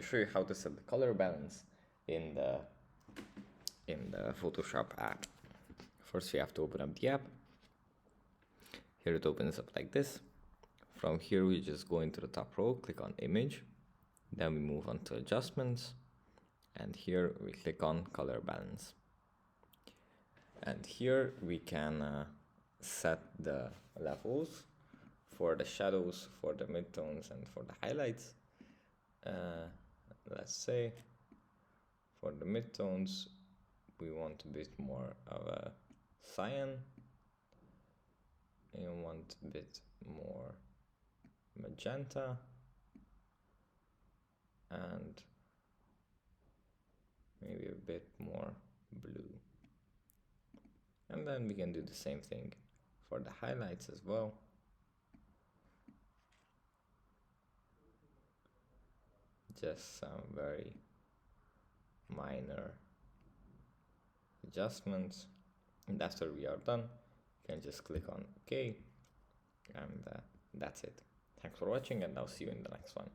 to show you how to set the color balance in the Photoshop app. First we have to open up the app. Here it opens up like this. From here we just go into the top row, click on image, then we move on to adjustments, and here we click on color balance. And here we can set the levels for the shadows, for the midtones, and for the highlights. Let's say for the midtones we want a bit more of a cyan, and you want a bit more magenta, and maybe a bit more blue. And then we can do the same thing for the highlights as well. Just some very minor adjustments, and after we are done, you can just click on OK, and that's it. Thanks for watching, and I'll see you in the next one.